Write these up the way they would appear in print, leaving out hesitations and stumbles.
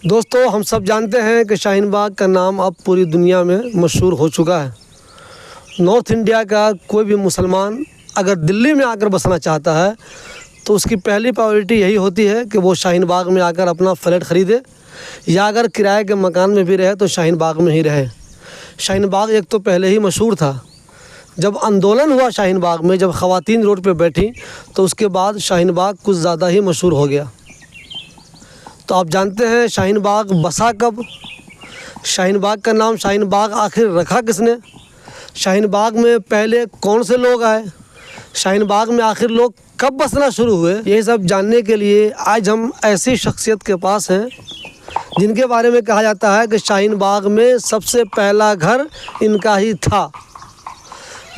दोस्तों, हम सब जानते हैं कि शाहीन बाग का नाम अब पूरी दुनिया में मशहूर हो चुका है। नॉर्थ इंडिया का कोई भी मुसलमान अगर दिल्ली में आकर बसना चाहता है तो उसकी पहली प्रायोरिटी यही होती है कि वो शाहीन बाग में आकर अपना फ्लैट ख़रीदे या अगर किराए के मकान में भी रहे तो शाहीन बाग में ही रहे। शाहीन बाग एक तो पहले ही मशहूर था। जब आंदोलन हुआ शाहीन बाग में, जब ख़वातीन रोड पे बैठी तो उसके बाद शाहीन बाग कुछ ज़्यादा ही मशहूर हो गया। तो आप जानते हैं शाहीन बाग बसा कब, शाहीन बाग का नाम शाहीन बाग आखिर रखा किसने, शाहीन बाग में पहले कौन से लोग आए, शाहीन बाग में आखिर लोग कब बसना शुरू हुए, ये सब जानने के लिए आज हम ऐसी शख्सियत के पास हैं जिनके बारे में कहा जाता है कि शाहीन बाग में सबसे पहला घर इनका ही था।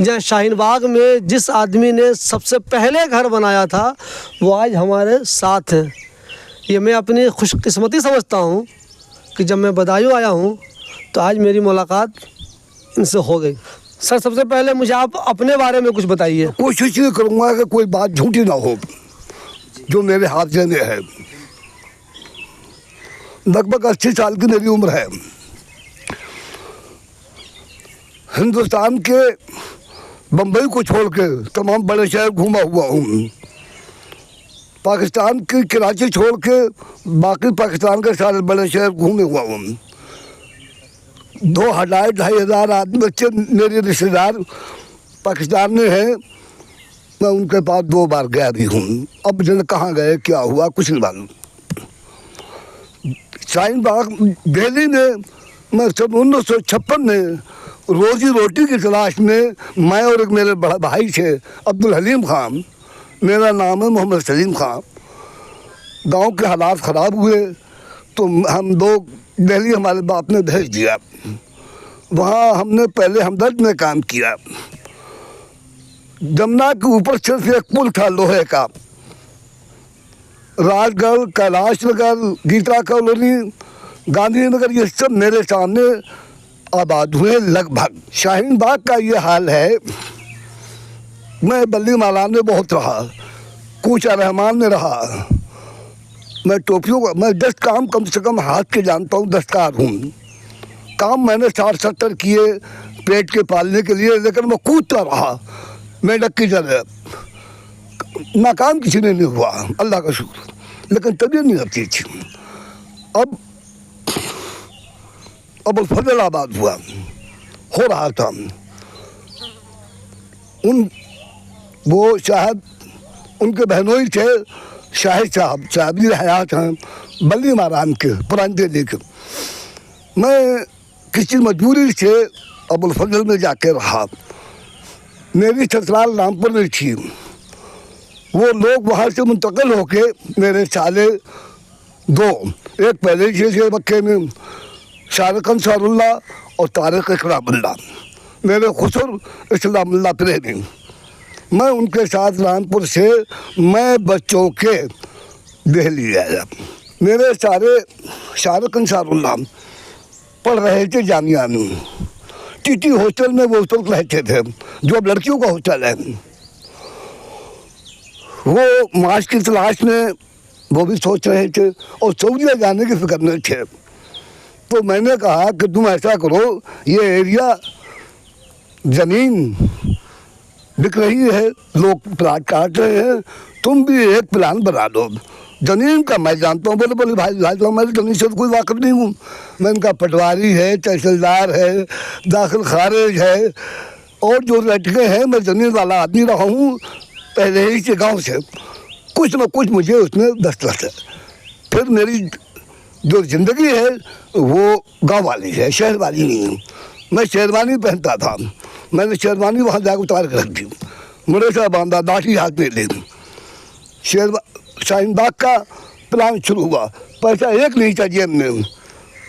जहाँ शाहीन बाग में जिस आदमी ने सबसे पहले घर बनाया था वो आज हमारे साथ हैं। ये मैं अपनी खुशकिस्मती समझता हूँ कि जब मैं बदायूं आया हूँ तो आज मेरी मुलाकात इनसे हो गई। सर, सबसे पहले मुझे आप अपने बारे में कुछ बताइए। कोशिश ये करूँगा कि कोई बात झूठी ना हो जो मेरे हाथ में है। लगभग 80 साल की मेरी उम्र है। हिंदुस्तान के बम्बई को छोड़ के तमाम बड़े शहर घूमा हुआ हूँ। पाकिस्तान की कराची छोड़ के बाकी पाकिस्तान के सारे बड़े शहर घूमे हुआ हूँ। 2,500 आदमी बच्चे मेरे रिश्तेदार पाकिस्तान में हैं। मैं उनके पास 2 बार गया भी हूँ। अब जन कहाँ गए, क्या हुआ, कुछ नहीं मालूम। शाहीन बाग दिल्ली में मैं 1956 में रोजी रोटी की तलाश में मैं और एक मेरे बड़ा भाई थे अब्दुल हलीम खान, मेरा नाम है मोहम्मद सलीम खां। गांव के हालात ख़राब हुए तो हम लोग दिल्ली हमारे बाप ने भेज दिया। वहाँ हमने पहले हमदर्द में काम किया। जमुना के ऊपर सिर्फ एक पुल था लोहे का। राजगढ़, कैलाश नगर, गीता कॉलोनी, गांधीनगर, ये सब मेरे सामने आबाद हुए लगभग। शाहीन बाग का ये हाल है। मैं बल्ली मालान में बहुत रहा, कूचा रहमान में रहा। मैं टोपियों का, मैं 10 काम कम से कम हाथ के जानता हूँ, दस्तकार हूँ। काम मैंने 60-70 किए पेट के पालने के लिए, लेकिन मैं कूदता रहा मेंढक की तरह। नाकाम किसी ने नहीं हुआ, अल्लाह का शुक्र। लेकिन तबीयत नहीं होती थी। अब फजलाबाद हुआ, हो रहा था। वो शायद उनके बहनों ही थे, शाहिद साहब भी हयात हैं, बल्ली मारान के पुराने दिल्ली के। मैं किसी मजबूरी से अबुल फजल में जाके रहा। मेरी ससुराल रामपुर में थी। वो लोग वहाँ से मुंतकिल होके मेरे साले दो, एक पहले से मक्के में शारक अंसारुल्लाह और तारिक इकरामुल्लाह, मेरे खुसर इस्लामुल्लाह प्रेमी, मैं उनके साथ रामपुर से मैं बच्चों के दिल्ली आया। मेरे सारे शारक अंसारुल्लाह पढ़ रहे थे जामिया में, टीटी हॉस्टल में वो उस वक्त रहते थे जो अब लड़कियों का हॉस्टल है। वो माश की तलाश में वो भी सोच रहे थे और सऊदीया जाने की फिक्र में थे। तो मैंने कहा कि तुम ऐसा करो, ये एरिया ज़मीन बिक रही है, लोग प्लाट काट रहे हैं, तुम भी एक प्लान बना दो। ज़मीन का मैं जानता हूँ। बोले बोले भाई तो मैं ज़मीन से कोई वाकिफ नहीं हूँ। मैं इनका पटवारी है, तहसीलदार है, दाखिल खारिज है और जो लटके हैं, मैं ज़मीन वाला आदमी रहा हूँ पहले ही से, गांव से कुछ न कुछ मुझे उसमें दस्तरस है। फिर मेरी जो ज़िंदगी है वो गांव वाली है, शहर वाली नहीं है। मैं शेरवानी पहनता था, मैंने शेरवानी वहाँ जाकर उतार कर रख दी, मुझे से बांधा, दाढ़ी हाथ में ले दी। शाहीन बाग का प्लान शुरू हुआ। पैसा एक नहीं था जेब में।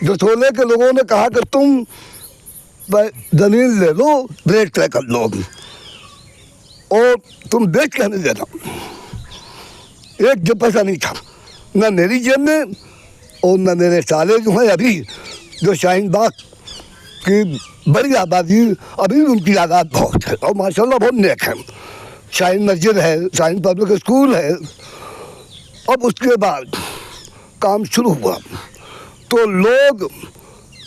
जसोले के लोगों ने कहा कि तुम ज़मीन ले लो, रेट तय कर लो और तुम बेच के हमें देना। एक जब पैसा नहीं था, न मेरी जेब में और न मेरे साले जो हैं अभी, जो शाहीन बाग की बड़ी आबादी, अभी उनकी आदात बहुत है और माशाल्लाह बहुत नेक है। शाहीन मस्जिद है, शाहीन पब्लिक स्कूल है। अब उसके बाद काम शुरू हुआ तो लोग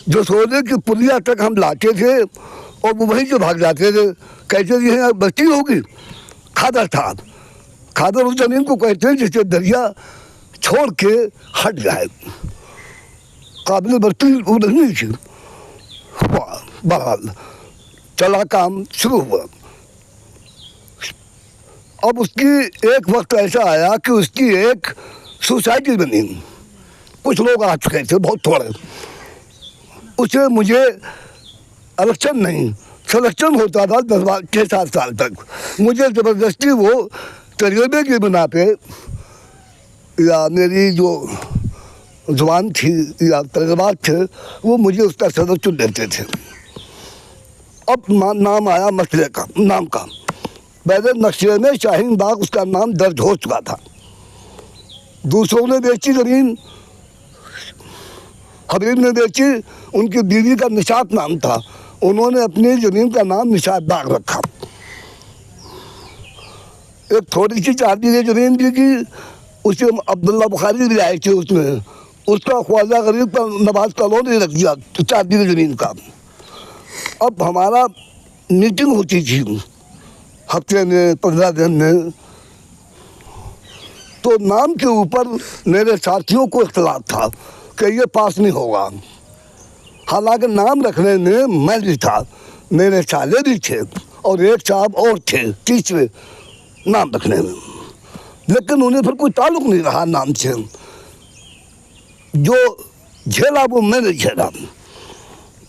जो सोने की पुलिया तक हम लाते थे और वो वहीं से भाग जाते थे। कहते थे यहाँ बस्ती होगी, खादर था। खादर उस जमीन को कहते हैं जिसे दरिया छोड़ के हट जाए, काबिल बस्ती वो नहीं थी। बहरहाल चला, काम शुरू हुआ। अब उसकी एक वक्त ऐसा आया कि उसकी एक सोसाइटी बनी, कुछ लोग आ चुके थे, बहुत थोड़े। उसे मुझे इलेक्शन नहीं, सिलेक्शन होता था 6-7 साल तक। मुझे ज़बरदस्ती वो तजर्बे की बिना पे या मेरी जो जुबान थी या तजर्बात थे, वो मुझे उसका सदस्य चुन देते थे। अब नाम आया मसले का, नाम का पहले नक्शे में शाहीन बाग उसका नाम दर्ज हो चुका था। दूसरों ने बेची ज़मीन, हबीब ने बेची, उनकी बीवी का निशात नाम था, उन्होंने अपनी ज़मीन का नाम निशात बाग रखा। एक थोड़ी सी 4 बीघे ज़मीन भी की, उसे अब्दुल्ला बुखारी भी आए थे, उसमें उसका ख्वाजा गरीब का नवाज कॉलोनी रख दिया 4 बीघे ज़मीन का। अब हमारा मीटिंग होती थी हफ्ते में 15 दिन में, तो नाम के ऊपर मेरे साथियों को इख्तिलाफ था कि ये पास नहीं होगा। हालांकि नाम रखने में मैं भी था, मेरे साले भी थे और एक साहब और थे तीसरे नाम रखने में, लेकिन उन्हें फिर कोई ताल्लुक नहीं रहा नाम से। जो झेला वो मैंने झेला।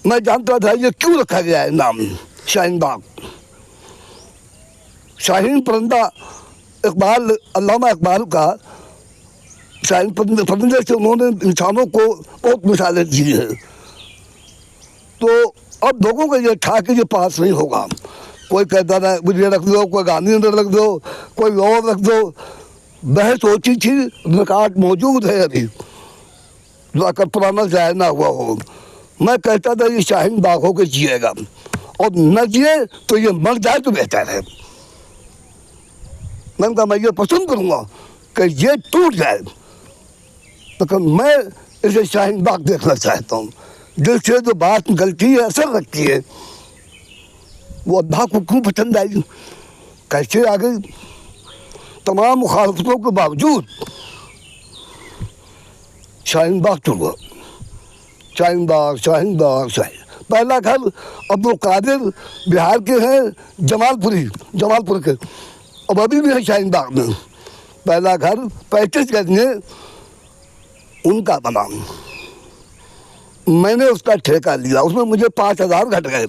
मैं जानता था ये क्यों रखा गया है नाम शाहीन बाग। शाहीन परिंदा इकबाल, अल्लामा इकबाल का शाहीन परिंदे से उन्होंने इंसानों को बहुत मिसालें दी हैं। तो अब लोगों का ये था कि ये पास नहीं होगा। कोई कहता था मुझे रख दो, कोई गांधी ने रख दो, कोई और रख दो। बहस होती थी, रिकॉर्ड मौजूद है अभी, जाकर पुराना जाहिर ना हुआ हो। मैं कहता था ये शाहीन बाग होकर जिएगा और न जिए तो ये मर जाए तो बेहतर है। मैंने कहा मैं ये पसंद करूँगा कि ये टूट जाए, लेकिन मैं इसे शाहीन बाग देखना चाहता हूँ। दिल से जो बात निकलती है, असर रखती है, वो अल्लाह को क्यों पसंद आई, कैसे आ गई। तमाम मुखालफतों के बावजूद शाहीन बाग टूट गया। शाहीन बाग, शाहीन बाग, शाहीन। पहला घर अब्दुल कादिर बिहार के हैं, जमालपुर के, अब अभी भी है शाहीन बाग में। पहला घर 35 गज में उनका बना। मैंने उसका ठेका लिया, उसमें मुझे 5000 घट गए।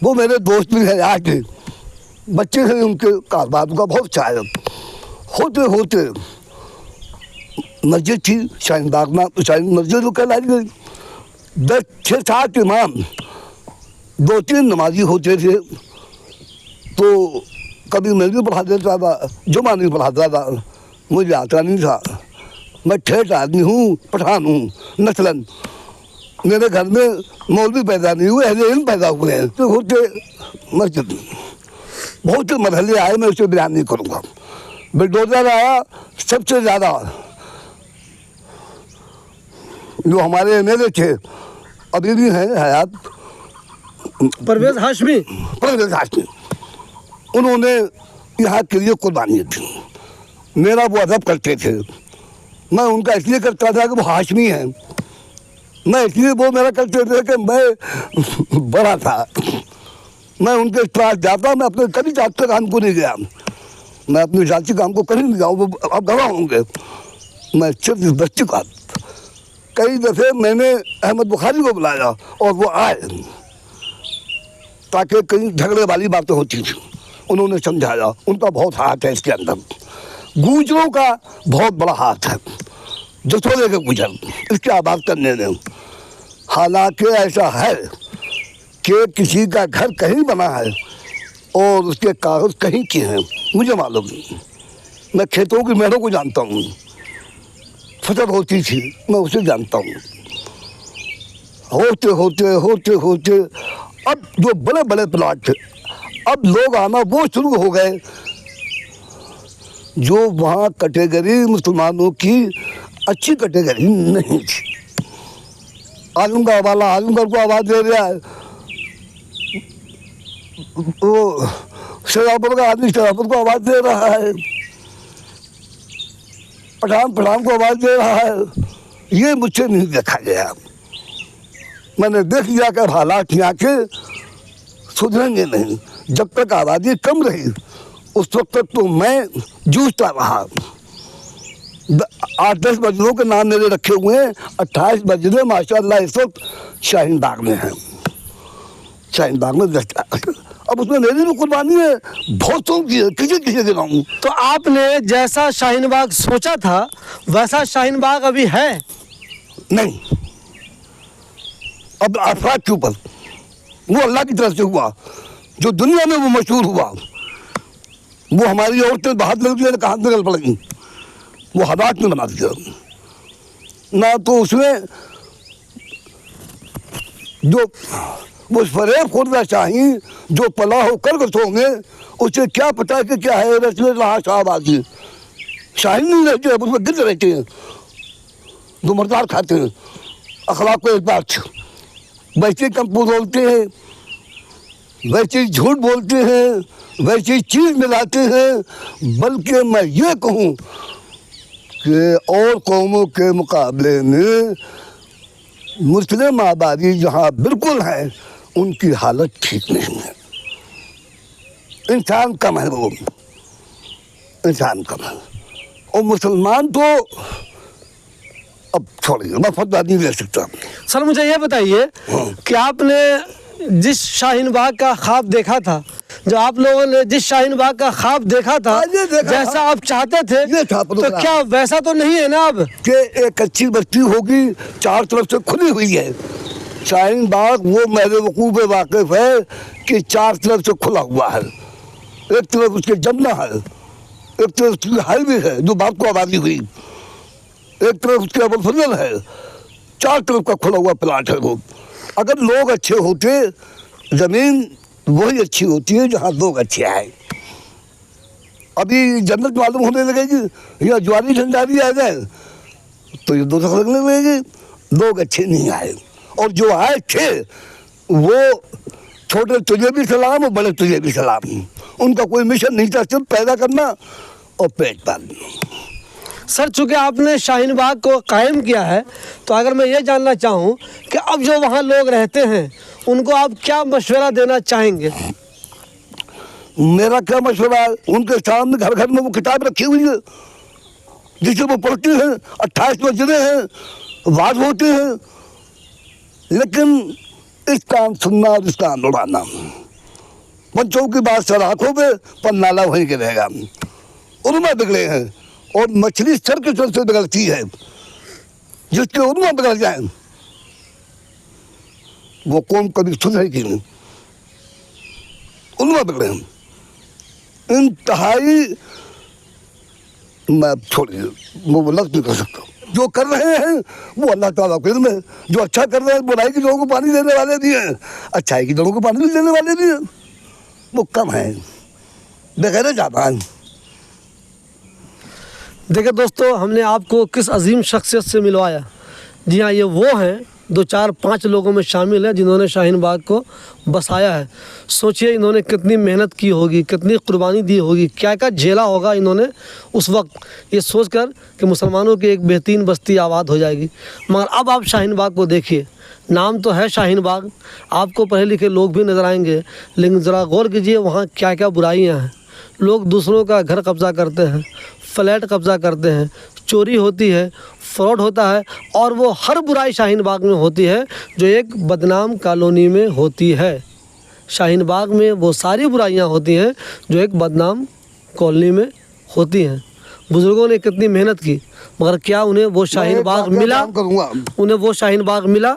वो मेरे दोस्त भी हैं आज भी, बच्चे थे उनके कारोबार का बहुत अच्छा है। होते होते मस्जिद थी शाहीन बाग में, शाहीन मस्जिद कहलाई गई। 6-7 इमाम, 2-3 नमाजी होते थे। तो कभी मैं भी पढ़ा देता था, जुमा नहीं पढ़ाता था, मुझे आता नहीं था। मैं ठेठ आदमी हूँ, पठान हूँ नस्लन। मेरे घर में मौलवी पैदा नहीं हुए, अहले इल्म पैदा हुए हैं। तो होते मस्जिद बहुत से मरहले आए, मैं उसे बयान नहीं करूँगा। बुलडोजर आया, सबसे ज़्यादा जो हमारे एमएलए थे, अभी भी हैं हयात, परवेज हाशमी, उन्होंने यहाँ के लिए कुर्बानी दी। मेरा वो अदब करते थे। मैं उनका इसलिए करता था कि वो हाशमी हैं, मैं इसलिए वो मेरा करते थे कि मैं बड़ा था। मैं उनके पास जाता, मैं अपने कभी जात के काम को नहीं गया, मैं अपने जाति काम को कहीं नहीं गया। वो अब गवाह होंगे। मैं सिर्फ इस बच्चे का, कई दफ़े मैंने अहमद बुखारी को बुलाया और वो आए, ताकि कहीं झगड़े वाली बातें होती थी। उन्होंने समझाया, उनका बहुत हाथ है इसके अंदर। गुजरों का बहुत बड़ा हाथ है, जसोले के गुजर, इसकी आबाद करने में। हालांकि ऐसा है कि किसी का घर कहीं बना है और उसके कागज कहीं के हैं, मुझे मालूम नहीं। मैं खेतों की मेढ़ों को जानता हूँ, फसल होती थी, मैं उसे जानता हूँ। होते होते होते होते अब जो बड़े बड़े प्लाट थे, अब लोग आना वो शुरू हो गए जो वहाँ कैटेगरी मुसलमानों की अच्छी कैटेगरी नहीं थी। आजमगढ़ वाला आजमगढ़ को आवाज़ दे रहा है, वो शराबत का आदमी शराबत को आवाज़ दे रहा है, पठान को आवाज़ दे रहा है। ये मुझसे नहीं देखा गया। मैंने देख लिया कि हालात यहाँ के सुधरेंगे नहीं। जब तक आबादी कम रही उस वक्त तक तो मैं जूझता रहा। 8-10 मस्जिदों के नाम मेरे रखे हुए हैं। 28 मस्जिदें माशाअल्लाह इस वक्त शाहीन बाग में हैं। शाहीन बाग में अब उसमें मेरी भी कुर्बानी है, बहुत की है, किसी किसी के नाम। तो आपने जैसा शाहीन बाग सोचा था वैसा शाहीन बाग अभी है नहीं। अब अफराद के ऊपर वो अल्लाह की तरफ से हुआ, जो दुनिया में वो मशहूर हुआ। वो हमारी औरतें बाहर निकल गई, कहाँ निकल पड़ेंगी, वो हालात में बना दिया ना। तो उसमें जो वो फरेब खोलना चाहिए, जो पला हो कर होंगे, उसे क्या पता है कि क्या है। रसमें रहा शाहबाजी शाहीन नहीं रहते हैं, उसमें गिर रहते हैं, जो मर्दार खाते हैं। अखलाक को एक बात, वैसे कम बोलते हैं, वैसे झूठ बोलते हैं, वैसी चीज़ मिलाते हैं। बल्कि मैं ये कहूँ कि और कौमों के मुकाबले में मुस्लिम आबादी जहाँ बिल्कुल है, उनकी हालत ठीक नहीं है। इंसान कम है, वो इंसान कम है। और मुसलमान तो अब छोड़िए, मैं फतवा नहीं दे सकता। सर मुझे ये बताइए कि आपने जिस शाहीन बाग का ख्वाब देखा था, जो आप लोगों ने जिस शाहीन बाग का ख्वाब देखा था, जैसा आप चाहते थे, तो क्या वैसा तो नहीं है ना अब? कि एक अच्छी बस्ती होगी, चार तरफ से खुली हुई है। शाहीन बाग वो मेरे वकूफ़ वाकिफ है कि चार तरफ से खुला हुआ है। एक तरफ उसके जमुना है, एक तरफ उसकी हाईवे है जो बाप को आबादी हुई, एक तरफ उसके अबुल फजल है। चार तरफ का खुला हुआ प्लाट है वो। अगर लोग अच्छे होते, ज़मीन वही अच्छी होती है जहाँ लोग अच्छे आए। अभी जन्नत मालूम होने लगेगी या ज्वारी झंडारी आ जाए तो ये दोस्त लगने लगेगी। लोग अच्छे नहीं आए, और जो आए थे वो छोटे तुझे भी सलाम और बड़े तुझे भी सलाम। उनका कोई मिशन नहीं था, सिर्फ पैदा करना और पेट पालना। सर चूँकि आपने शाहीन बाग को कायम किया है, तो अगर मैं ये जानना चाहूँ कि अब जो वहाँ लोग रहते हैं उनको आप क्या मशवरा देना चाहेंगे? मेरा क्या मशवरा है, उनके सामने घर घर में वो किताब रखी हुई है जिसे वो पढ़ते हैं। 28 मस्जिदें हैं, वाज होते हैं, लेकिन इसका सुनना और इसका उड़ाना, पंचों की बात सर आंखों पे, पर नाला वहीं के रहेगा। उर्मा बिगड़े हैं, और मछली सर के सर से बिगड़ती है। जिसके उर्मा बिगड़ जाए वो कौन कभी सुधरेगी नहीं। उर्मा बिगड़े हैं इंतहाई, मैं छोड़िए वो लफ्ज नहीं कर सकता। जो कर रहे हैं वो अल्लाह ताला के इल्म है। जो अच्छा कर रहे हैं, बुराई की जड़ों को पानी देने वाले भी हैं, अच्छाई की जड़ों को पानी देने वाले भी हैं। वो कम है, बगैर ज़्यादा है। देखिए दोस्तों, हमने आपको किस अजीम शख्सियत से मिलवाया। जी हाँ, ये वो हैं 2, 4, 5 लोगों में शामिल हैं जिन्होंने शाहीन बाग को बसाया है। सोचिए इन्होंने कितनी मेहनत की होगी, कितनी कुर्बानी दी होगी, क्या क्या झेला होगा इन्होंने उस वक्त, ये सोचकर कि मुसलमानों की एक बेहतरीन बस्ती आबाद हो जाएगी। मगर अब आप शाहीन बाग को देखिए, नाम तो है शाहीन बाग, आपको पढ़े लिखे लोग भी नज़र आएंगे, लेकिन ज़रा गौर कीजिए वहाँ क्या क्या बुराइयाँ हैं। लोग दूसरों का घर कब्ज़ा करते हैं, फ्लैट कब्ज़ा करते हैं, चोरी होती है, फ्रॉड होता है, और वो हर बुराई शाहीन बाग में होती है जो एक बदनाम कॉलोनी में होती है। शाहीन बाग में वो सारी बुराइयां होती हैं जो एक बदनाम कॉलोनी में होती हैं। बुज़ुर्गों ने कितनी मेहनत की, मगर क्या उन्हें वो शाहीन बाग मिला? उन्हें वो शाहीन बाग मिला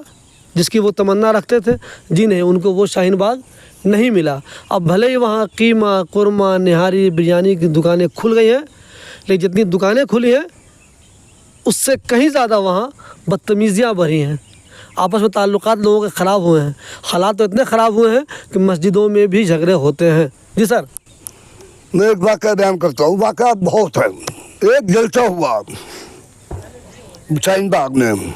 जिसकी वो तमन्ना रखते थे? जी नहीं, उनको वो शाहीन बाग नहीं मिला। अब भले ही वहाँ कीमा, कुरमा, निहारी, बिरयानी की दुकानें खुल गई हैं, लेकिन जितनी दुकानें खुली हैं उससे कहीं ज़्यादा वहाँ बदतमीज़ियाँ बढ़ी हैं। आपस में ताल्लुकात लोगों के ख़राब हुए हैं। हालात तो इतने ख़राब हुए हैं कि मस्जिदों में भी झगड़े होते हैं। जी सर। मैं एक वाक़या बयान करता हूँ, वाक़या बहुत है। एक जलसा हुआ शाहीन बाग में,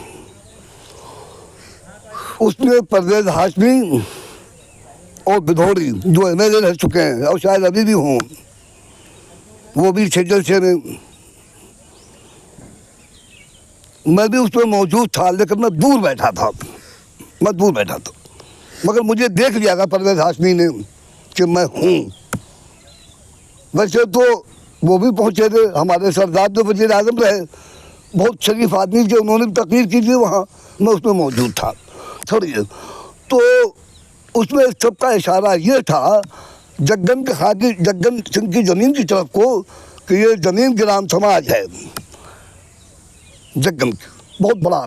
उसमें परवेज़ हाशमी और बिधोड़ी जो MLA रह चुके हैं और शायद अभी भी हों, वो भी इस जलसे में, मैं भी उसमें मौजूद था, लेकिन मैं दूर बैठा था, मगर मुझे देख लिया था परवेज़ हाशमी ने कि मैं हूँ। वैसे तो वो भी पहुँचे थे, हमारे सरदार जो वज़ीर आज़म रहे, बहुत शरीफ आदमी थे, उन्होंने भी तकरीर की थी वहाँ, मैं उसमें मौजूद था। छोड़िए, तो उसमें सबका इशारा ये था जग्गन के खाकी जग्गन सिंह की ज़मीन की तरफ को कि ये ज़मीन ग्राम समाज है। जग्गन बहुत बड़ा,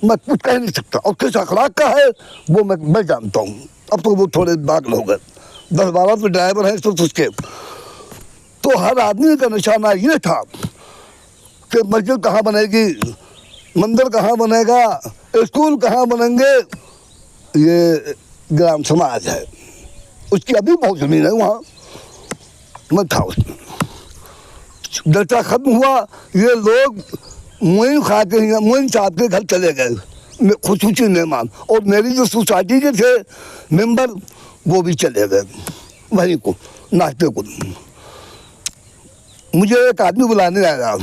मैं कुछ कह नहीं सकता, और किस अखलाक का है वो मैं जानता हूँ। अब तो वो थोड़े पागल हो गए, 10-12 तो ड्राइवर हैं तो उसके। तो हर आदमी का निशाना ये था कि मस्जिद कहाँ बनेगी, मंदिर कहाँ बनेगा, स्कूल कहाँ बनेंगे, ये ग्राम समाज है। उसकी अभी बहुत ज़मीन है वहाँ, मैं था उसमें। जलसा ख़त्म हुआ, ये लोग मोइन खा के मोइन साहब के घर चले गए खुसूसी मेहमान, और मेरी जो सोसाइटी के थे मेंबर वो भी चले गए वहीं को नाश्ते को। मुझे एक आदमी बुलाने आया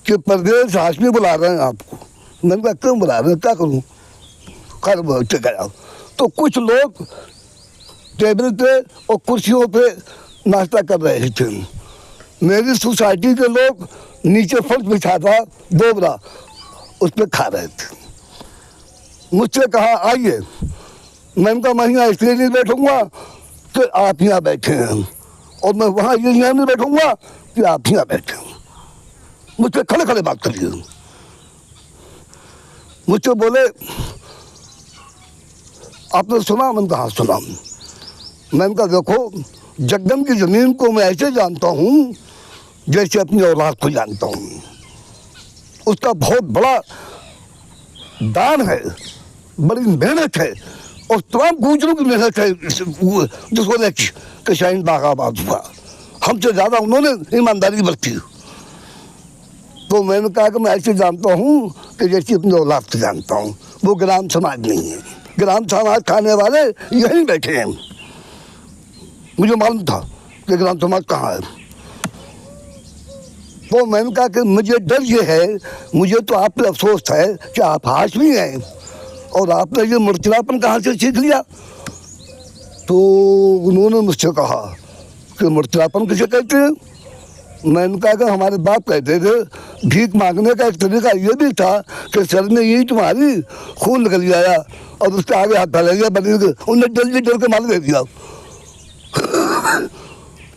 कि परवेज़ हाशमी बुला रहे हैं आपको। मैंने कहा क्यों बुला रहे हैं, क्या करूँ? खैर गया तो कुछ लोग टेबल पे और कुर्सियों पे नाश्ता कर रहे थे। मेरी सोसाइटी के लोग नीचे फर्श बिछा था दोबरा, उस पर खा रहे थे। मुझसे कहा आइए, मैंने कहा मैं यहाँ इसलिए नहीं बैठूंगा कि आप यहाँ बैठे हैं, और मैं वहाँ ये यहाँ नहीं बैठूंगा कि आप यहाँ बैठे हैं। मुझसे खड़े खड़े बात करिए। मुझसे बोले आपने सुना? मैंने कहा हाँ सुना। मैंने कहा देखो, जग्गन की ज़मीन को मैं ऐसे जानता हूँ जैसे अपनी औलाद को जानता हूँ। उसका बहुत बड़ा दान है, बड़ी मेहनत है, और तमाम गुजरों की मेहनत है जिसको देख के शाहीन बाग आबाद हुआ। हमसे ज़्यादा उन्होंने ईमानदारी बरती। तो मैंने कहा कि मैं ऐसे जानता हूँ कि जैसे अपनी औलाद से जानता हूँ। वो ग्राम समाज नहीं है, ग्राम समाज खाने वाले यहीं बैठे हैं। मुझे मालूम था कि ग्राम समाज कहाँ है। तो मैंने कहा कि मुझे डर ये है, मुझे तो आप पे अफसोस है कि आप हाशमी हैं और आपने ये मुर्तलापन कहाँ से सीख लिया। तो उन्होंने मुझसे कहा कि मुर्तलापन किसे कहते हैं? मैंने कहा कि हमारे बाप कहते थे भीख मांगने का एक तरीका ये भी था कि सर में यही तुम्हारी खून निकल आया और उसके आगे हाथ डाल गया, बने उन्हें जल्दी डर के मार दे दिया।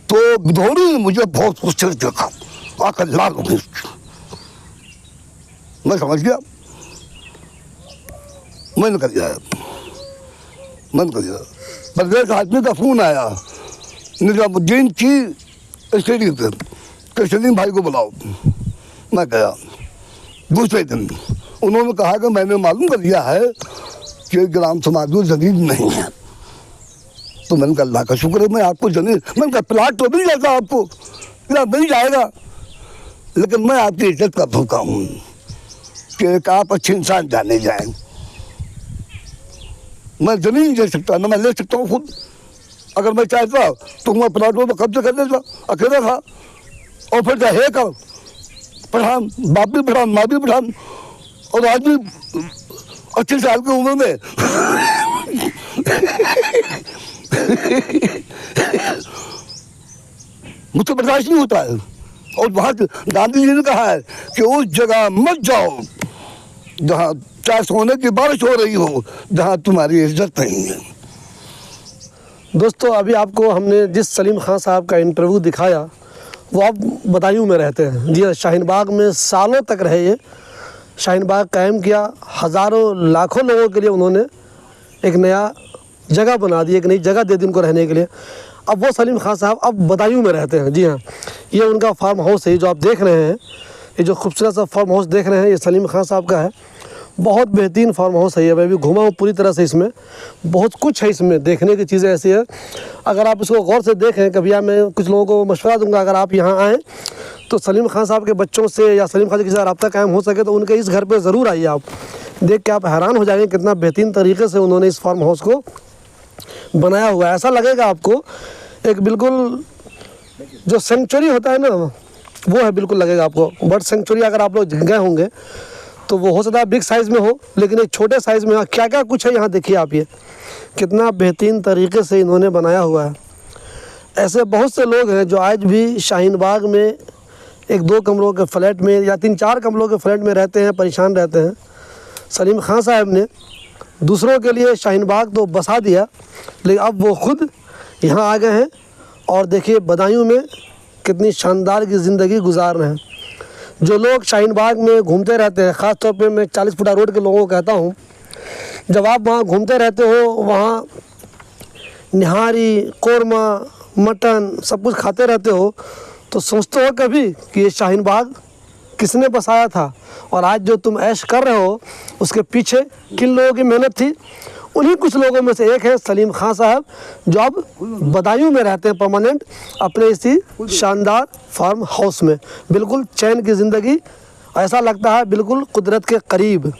तो गिद्धौड़ी ने मुझे बहुत गुस्से से देखा, आकर लाल हो गई। मैं समझ गया, मैंने कर दिया, प्रदेश आदमी का फोन आया निजामुद्दीन की स्टेडियम पे कि सलीम भाई को बुलाओ। मैं गया। दूसरे दिन उन्होंने कहा कि मैंने मालूम कर लिया है कि ग्राम समाज में जमीन नहीं है। तो मैंने कहा अल्लाह का शुक्र है, मैं आपको जमीन, मैंने कहा प्लाट तो मिल जाता आपको, मिल जाएगा, लेकिन मैं आपकी इज्जत का भूखा हूँ कि आप अच्छे इंसान जाने जाएं। मैं जमीन नहीं दे सकता, ना मैं ले सकता हूँ खुद। अगर मैं चाहता तो मैं प्लाटों में कब्जा कर लेता, अकेला था। और फिर क्या है का पठान, बाप भी पठान, माँ भी पठान, और आज भी 80 साल की उम्र में मुझसे बर्दाश्त नहीं होता है। और वहाँ गांधी जी ने कहा है कि उस जगह मत जाओ जहाँ चाहे सोने की बारिश हो रही हो, जहाँ तुम्हारी इज्जत नहीं है। दोस्तों, अभी आपको हमने जिस सलीम खान साहब का इंटरव्यू दिखाया वो आप बदायूं में रहते हैं। जी, शाहीन बाग में सालों तक रहे। ये शाहीन बाग कायम किया, हज़ारों लाखों लोगों के लिए उन्होंने एक नया जगह बना दी, एक नई जगह दे दी उनको रहने के लिए। अब वो सलीम खान साहब अब बदायूं में रहते हैं। जी हाँ, ये उनका फार्म हाउस है जो आप देख रहे हैं। ये जो खूबसूरत सा फार्म हाउस देख रहे हैं, ये सलीम खान साहब का है। बहुत बेहतरीन फार्म हाउस है ये। मैं भी घूमा हूँ पूरी तरह से। इसमें बहुत कुछ है, इसमें देखने की चीज़ें ऐसी है। अगर आप इसको गौर से देखें, कभी मैं कुछ लोगों को मशवरा दूंगा, अगर आप यहाँ आएँ तो सलीम खान साहब के बच्चों से या सलीम खान से किसी से रब्ता कायम हो सके तो उनके इस घर पे ज़रूर आइए। आप देख के आप हैरान हो जाएंगे कितना बेहतरीन तरीके से उन्होंने इस फार्म हाउस को बनाया हुआ है। ऐसा लगेगा आपको एक बिल्कुल जो सेंचुरी होता है ना, वो है, बिल्कुल लगेगा आपको बर्ड सेंचुरी। अगर आप लोग गए होंगे तो वो हो सकता है बिग साइज़ में हो, लेकिन एक छोटे साइज़ में क्या क्या कुछ है यहाँ देखिए आप। ये कितना बेहतरीन तरीके से इन्होंने बनाया हुआ है। ऐसे बहुत से लोग हैं जो आज भी शाहीन बाग में 1-2 कमरों के फ्लैट में या 3-4 कमरों के फ्लैट में रहते हैं, परेशान रहते हैं। सलीम खान साहब ने दूसरों के लिए शाहीन बाग तो बसा दिया, लेकिन अब वो खुद यहाँ आ गए हैं और देखिए बदायूं में कितनी शानदार की ज़िंदगी गुजार रहे हैं। जो लोग शाहीन बाग में घूमते रहते हैं, ख़ास तौर पे मैं 40 फुटा रोड के लोगों को कहता हूँ, जब आप वहाँ घूमते रहते हो, वहाँ निहारी, कोरमा, मटन सब कुछ खाते रहते हो, तो सोचते हो कभी कि ये शाहीन बाग किसने बसाया था और आज जो तुम ऐश कर रहे हो उसके पीछे किन लोगों की मेहनत थी। उन्हीं कुछ लोगों में से एक है सलीम खान साहब, जो अब बदायूं में रहते हैं परमानेंट अपने इसी शानदार फार्म हाउस में। बिल्कुल चैन की ज़िंदगी, ऐसा लगता है बिल्कुल कुदरत के करीब।